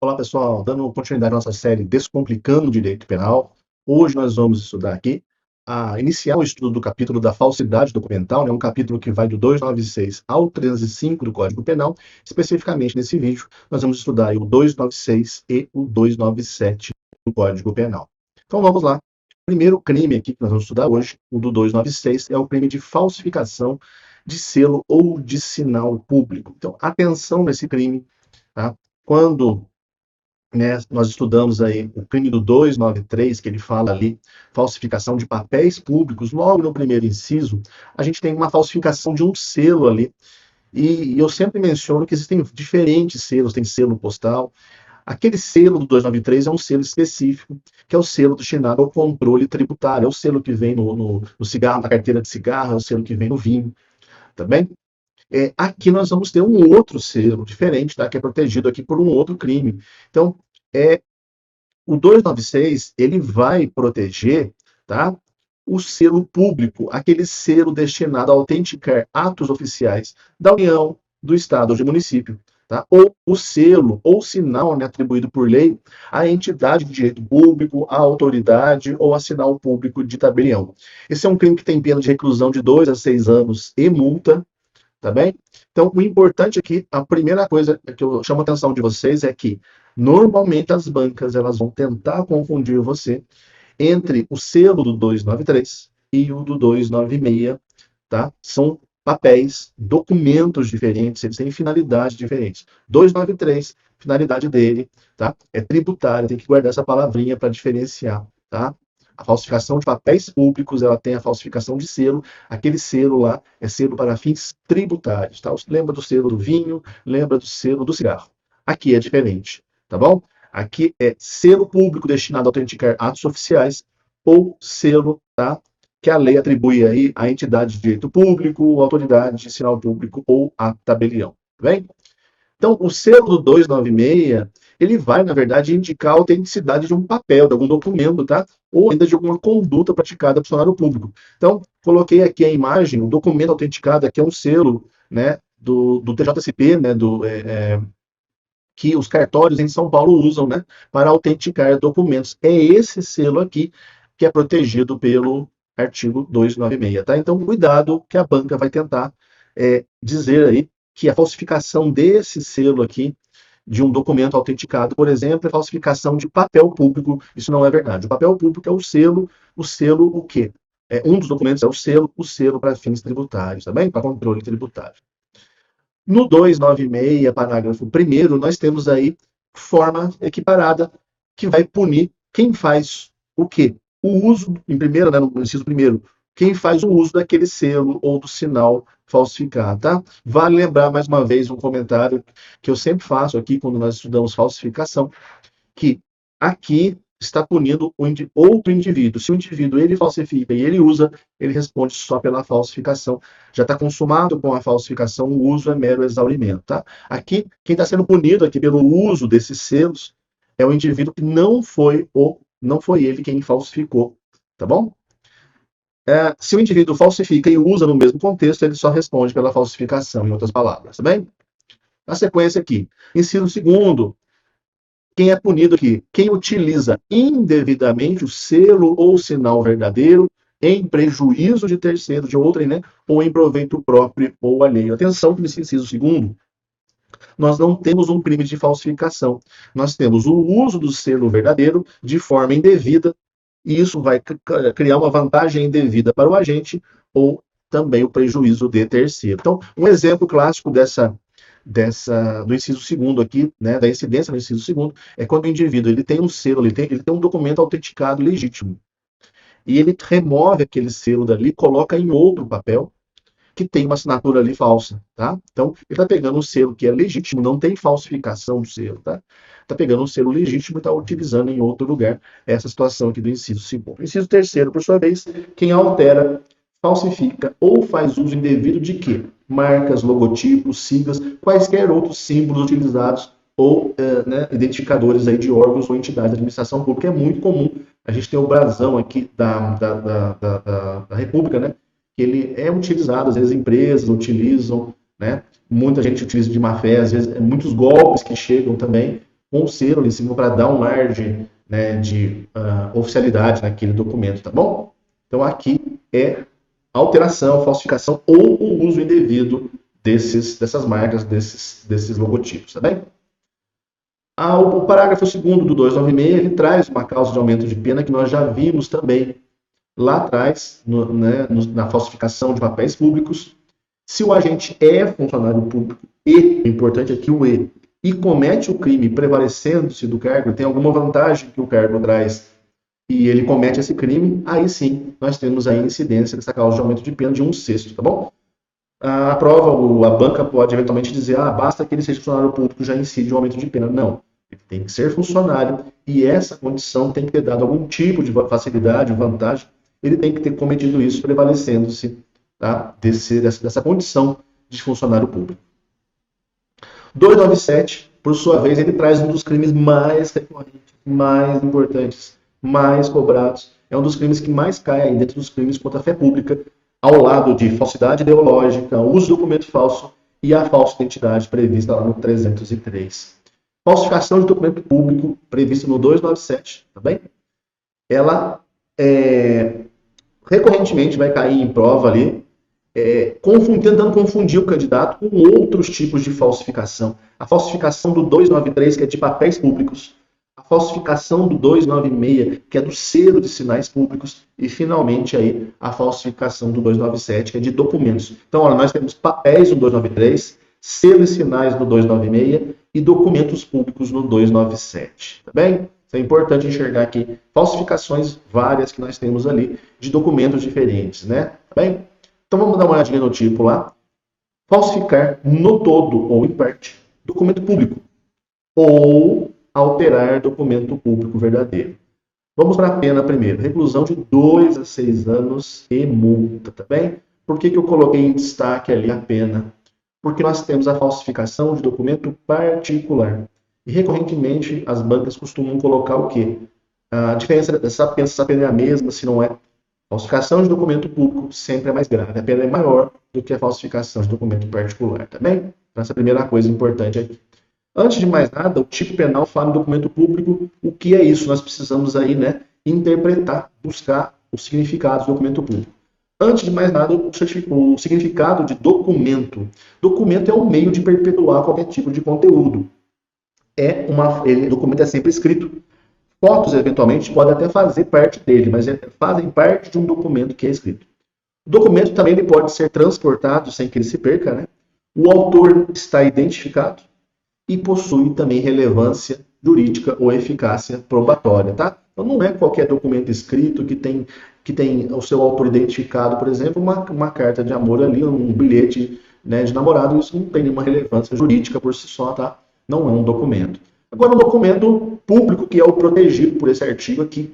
Olá, pessoal. Dando continuidade à nossa série Descomplicando o Direito Penal, hoje nós vamos estudar aqui, iniciar o estudo do capítulo da falsidade documental, né, um capítulo que vai do 296 ao 305 do Código Penal. Especificamente nesse vídeo, nós vamos estudar aí o 296 e o 297 do Código Penal. Então vamos lá. O primeiro crime aqui que nós vamos estudar hoje, o do 296, é o crime de falsificação de selo ou de sinal público. Então, atenção nesse crime, tá? Quando, né, nós estudamos aí o crime do 293, que ele fala ali, falsificação de papéis públicos, logo no primeiro inciso, a gente tem uma falsificação de um selo ali, e eu sempre menciono que existem diferentes selos, tem selo postal. Aquele selo do 293 é um selo específico, que é o selo destinado ao controle tributário, é o selo que vem no cigarro, na carteira de cigarro, é o selo que vem no vinho, tá bem? Aqui nós vamos ter um outro selo diferente, tá? Que é protegido aqui por um outro crime. Então, é, o 296 ele vai proteger, tá, o selo público, aquele selo destinado a autenticar atos oficiais da União, do Estado ou de município, tá? Ou o selo ou sinal, né, atribuído por lei à entidade de direito público, à autoridade ou a sinal público de tabelião. Esse é um crime que tem pena de reclusão de 2 a 6 anos e multa, tá bem? Então, o importante aqui, a primeira coisa que eu chamo a atenção de vocês é que, normalmente, as bancas elas vão tentar confundir você entre o selo do 293 e o do 296, tá? São papéis, documentos diferentes, eles têm finalidades diferentes. 293, finalidade dele, tá? É tributária, tem que guardar essa palavrinha para diferenciar, tá? A falsificação de papéis públicos, ela tem a falsificação de selo. Aquele selo lá é selo para fins tributários, tá? Lembra do selo do vinho, lembra do selo do cigarro. Aqui é diferente, tá bom? Aqui é selo público destinado a autenticar atos oficiais ou selo, tá? Que a lei atribui aí à entidade de direito público, autoridade de sinal público ou a tabelião, tá bem? Então, o selo do 296, ele vai, na verdade, indicar a autenticidade de um papel, de algum documento, tá? Ou ainda de alguma conduta praticada por funcionário público. Então, coloquei aqui a imagem, o documento autenticado aqui é um selo, né, do TJSP, né, que os cartórios em São Paulo usam, né, para autenticar documentos. É esse selo aqui que é protegido pelo artigo 296, tá? Então, cuidado que a banca vai tentar dizer aí que a falsificação desse selo aqui, de um documento autenticado, por exemplo, é falsificação de papel público. Isso não é verdade. O papel público é o selo o quê? Um dos documentos é o selo para fins tributários, tá bem? Para controle tributário. No 296, parágrafo 1º, nós temos aí forma equiparada que vai punir quem faz o quê? O uso, em primeiro, né, no inciso primeiro, quem faz o uso daquele selo ou do sinal falsificado, tá? Vale lembrar mais uma vez um comentário que eu sempre faço aqui quando nós estudamos falsificação, que aqui está punindo outro indivíduo. Se o indivíduo ele falsifica e ele usa, ele responde só pela falsificação. Já está consumado com a falsificação, o uso é mero exaurimento, tá? Aqui, quem está sendo punido aqui pelo uso desses selos é o indivíduo que não foi ele quem falsificou, tá bom? Se o indivíduo falsifica e usa no mesmo contexto, ele só responde pela falsificação, em outras palavras, tá bem? Na sequência aqui, inciso segundo, quem é punido aqui? Quem utiliza indevidamente o selo ou sinal verdadeiro em prejuízo de terceiro, de outrem, né? Ou em proveito próprio ou alheio. Atenção que nesse inciso segundo, nós não temos um crime de falsificação. Nós temos o uso do selo verdadeiro de forma indevida, e isso vai criar uma vantagem indevida para o agente ou também o prejuízo de terceiro. Então, um exemplo clássico do inciso segundo aqui, né, da incidência no inciso segundo, é quando o indivíduo ele tem um selo, ele tem um documento autenticado legítimo, e ele remove aquele selo dali, coloca em outro papel, que tem uma assinatura ali falsa, tá? Então, ele está pegando um selo que é legítimo, não tem falsificação do selo, tá? Está pegando um selo legítimo e está utilizando em outro lugar essa situação aqui do inciso segundo. Inciso terceiro, por sua vez, quem altera, falsifica ou faz uso indevido de quê? Marcas, logotipos, siglas, quaisquer outros símbolos utilizados ou né, identificadores aí de órgãos ou entidades de administração pública. É muito comum. A gente tem o brasão aqui da República, né? Ele é utilizado, às vezes empresas utilizam, né? Muita gente utiliza de má fé, às vezes muitos golpes que chegam também com o selo ali em cima para dar um ar de, né, de oficialidade naquele documento, tá bom? Então aqui é alteração, falsificação ou o uso indevido dessas marcas, desses logotipos, tá bem? O parágrafo 2º do 296, ele traz uma causa de aumento de pena que nós já vimos também lá atrás, na falsificação de papéis públicos. Se o agente é funcionário público e, o importante aqui o e comete o crime prevalecendo-se do cargo, tem alguma vantagem que o cargo traz e ele comete esse crime, aí sim nós temos a incidência dessa causa de aumento de pena de 1/6, tá bom? A prova, a banca pode eventualmente dizer, basta que ele seja funcionário público, já incide o aumento de pena. Não, ele tem que ser funcionário e essa condição tem que ter dado algum tipo de facilidade, vantagem, ele tem que ter cometido isso prevalecendo-se, tá, dessa condição de funcionário público. 297, por sua vez, ele traz um dos crimes mais recorrentes, mais importantes, mais cobrados. É um dos crimes que mais cai aí dentro dos crimes contra a fé pública, ao lado de falsidade ideológica, uso de documento falso e a falsa identidade prevista lá no 303. Falsificação de documento público prevista no 297, tá bem? Ela recorrentemente vai cair em prova ali, tentando confundir o candidato com outros tipos de falsificação. A falsificação do 293, que é de papéis públicos, a falsificação do 296, que é do selo de sinais públicos, e finalmente aí a falsificação do 297, que é de documentos. Então, olha, nós temos papéis no 293, selo e sinais no 296 e documentos públicos no 297, tá bem? Então é importante enxergar aqui falsificações várias que nós temos ali de documentos diferentes, né? Tá bem? Então vamos dar uma olhadinha no tipo lá. Falsificar no todo ou em parte documento público ou alterar documento público verdadeiro. Vamos para a pena primeiro. Reclusão de 2 a 6 anos e multa, tá bem? Por que eu coloquei em destaque ali a pena? Porque nós temos a falsificação de documento particular. E recorrentemente as bancas costumam colocar o quê? A diferença dessa pena é a mesma, se não é. Falsificação de documento público sempre é mais grave. A pena é maior do que a falsificação de documento particular, tá bem? Então essa é a primeira coisa importante aqui. Antes de mais nada, o tipo penal fala em documento público. O que é isso? Nós precisamos aí, né, interpretar, buscar o significado do documento público. Antes de mais nada, o significado de documento. Documento é um meio de perpetuar qualquer tipo de conteúdo. Documento é sempre escrito. Fotos, eventualmente, podem até fazer parte dele, mas fazem parte de um documento que é escrito. O documento também ele pode ser transportado sem que ele se perca, né? O autor está identificado e possui também relevância jurídica ou eficácia probatória, tá? Então não é qualquer documento escrito que tem o seu autor identificado, por exemplo, uma carta de amor ali, um bilhete, né, de namorado, isso não tem nenhuma relevância jurídica por si só, tá? Não é um documento. Agora, um documento público, que é o protegido por esse artigo aqui,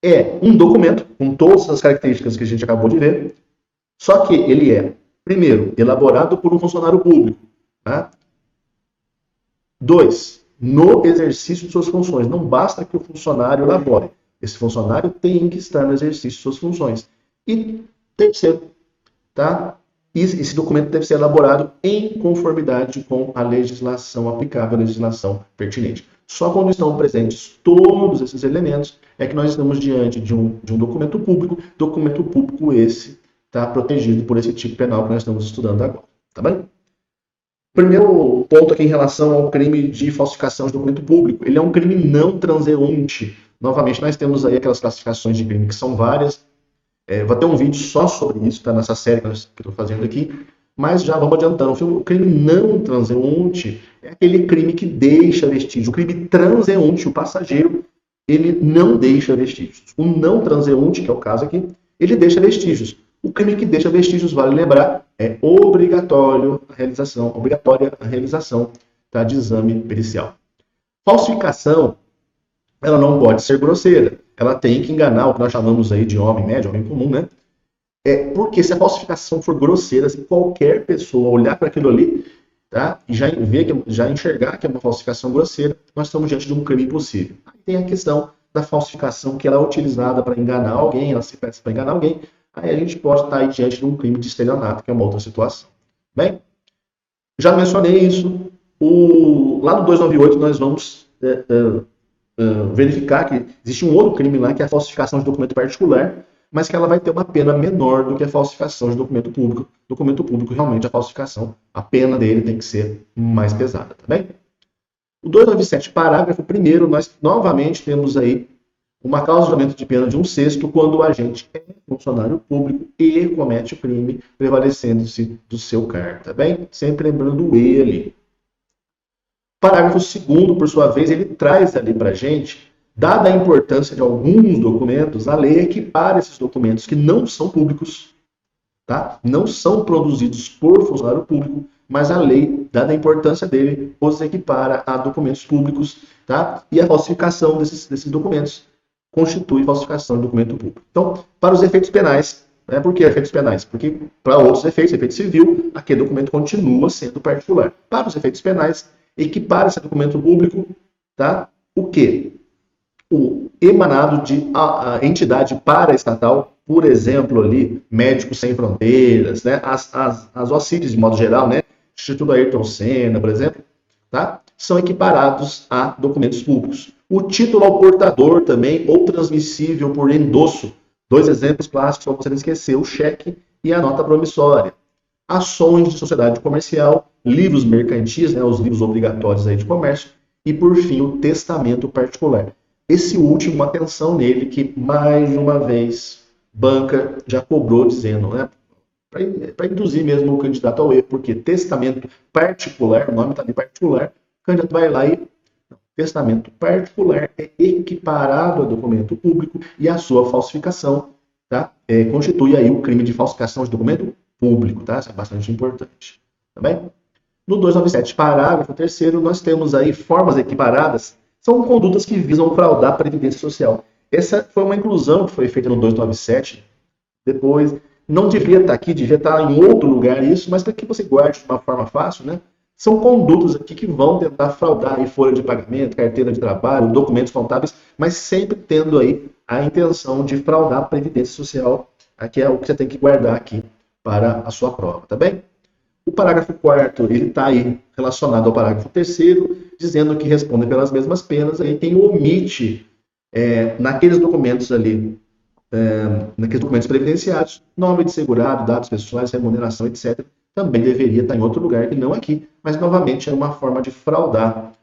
é um documento com todas as características que a gente acabou de ver, só que ele é, primeiro, elaborado por um funcionário público, tá? 2, no exercício de suas funções. Não basta que o funcionário elabore. Esse funcionário tem que estar no exercício de suas funções. E terceiro, tá? Esse documento deve ser elaborado em conformidade com a legislação aplicável, a legislação pertinente. Só quando estão presentes todos esses elementos é que nós estamos diante de um documento público esse está protegido por esse tipo penal que nós estamos estudando agora. Tá bem? Primeiro ponto aqui em relação ao crime de falsificação de documento público. Ele é um crime não transeunte. Novamente, nós temos aí aquelas classificações de crime que são várias. Vou ter um vídeo só sobre isso, tá? Nessa série que eu estou fazendo aqui. Mas já vamos adiantando. O crime não transeunte é aquele crime que deixa vestígio. O crime transeunte, o passageiro, ele não deixa vestígios. O não transeunte, que é o caso aqui, ele deixa vestígios. O crime que deixa vestígios, vale lembrar, é obrigatória a realização, tá, de exame pericial. Falsificação, ela não pode ser grosseira. Ela tem que enganar o que nós chamamos aí de homem médio, homem comum, né? Porque se a falsificação for grosseira, se qualquer pessoa olhar para aquilo ali, tá, e já enxergar que é uma falsificação grosseira, nós estamos diante de um crime impossível. Aí tem a questão da falsificação que ela é utilizada para enganar alguém, ela se presta para enganar alguém. Aí a gente pode estar aí diante de um crime de estelionato, que é uma outra situação. Bem, já mencionei isso. Lá no 298 nós vamos verificar que existe um outro crime lá, que é a falsificação de documento particular, mas que ela vai ter uma pena menor do que a falsificação de documento público. Documento público, realmente, a falsificação, a pena dele tem que ser mais pesada, tá bem? O 297, parágrafo 1º, nós novamente temos aí uma causa de aumento de pena de 1/6 quando o agente é funcionário público e comete o crime prevalecendo-se do seu cargo, tá bem? Sempre lembrando o ele. Parágrafo 2º, por sua vez, ele traz ali para a gente, dada a importância de alguns documentos, a lei equipara esses documentos que não são públicos, tá? Não são produzidos por funcionário público, mas a lei, dada a importância dele, os equipara a documentos públicos, tá? E a falsificação desses documentos constitui falsificação de documento público. Então, para os efeitos penais, né? Por que efeitos penais? Porque para outros efeitos, efeito civil, aquele documento continua sendo particular. Para os efeitos penais, equipara esse documento público, tá? O quê? O emanado de a entidade paraestatal, por exemplo, ali, Médicos Sem Fronteiras, né? As OCIDs, de modo geral, né? Instituto Ayrton Senna, por exemplo, tá? São equiparados a documentos públicos. O título ao portador também, ou transmissível por endosso. 2 exemplos clássicos, para você não esquecer, o cheque e a nota promissória. Ações de sociedade comercial, livros mercantis, né, os livros obrigatórios aí de comércio, e, por fim, o testamento particular. Esse último, atenção nele, que, mais uma vez, banca já cobrou dizendo, né, para induzir mesmo o candidato ao erro, porque testamento particular, o nome está ali particular, o candidato vai lá e testamento particular é equiparado a documento público e a sua falsificação, tá? Constitui aí o crime de falsificação de documento público, tá? Isso é bastante importante, tá bem? No 297, parágrafo 3º, nós temos aí formas equiparadas, são condutas que visam fraudar a Previdência Social. Essa foi uma inclusão que foi feita no 297, depois, não devia estar aqui, devia estar em outro lugar isso, mas para que você guarde de uma forma fácil, né? São condutas aqui que vão tentar fraudar aí folha de pagamento, carteira de trabalho, documentos contábeis, mas sempre tendo aí a intenção de fraudar a Previdência Social. Aqui é o que você tem que guardar aqui para a sua prova, tá bem? O parágrafo 4º, ele está aí relacionado ao parágrafo 3º, dizendo que respondem pelas mesmas penas aí quem omite naqueles documentos ali, naqueles documentos previdenciários, nome de segurado, dados pessoais, remuneração, etc., também deveria estar em outro lugar que não aqui, mas novamente é uma forma de fraudar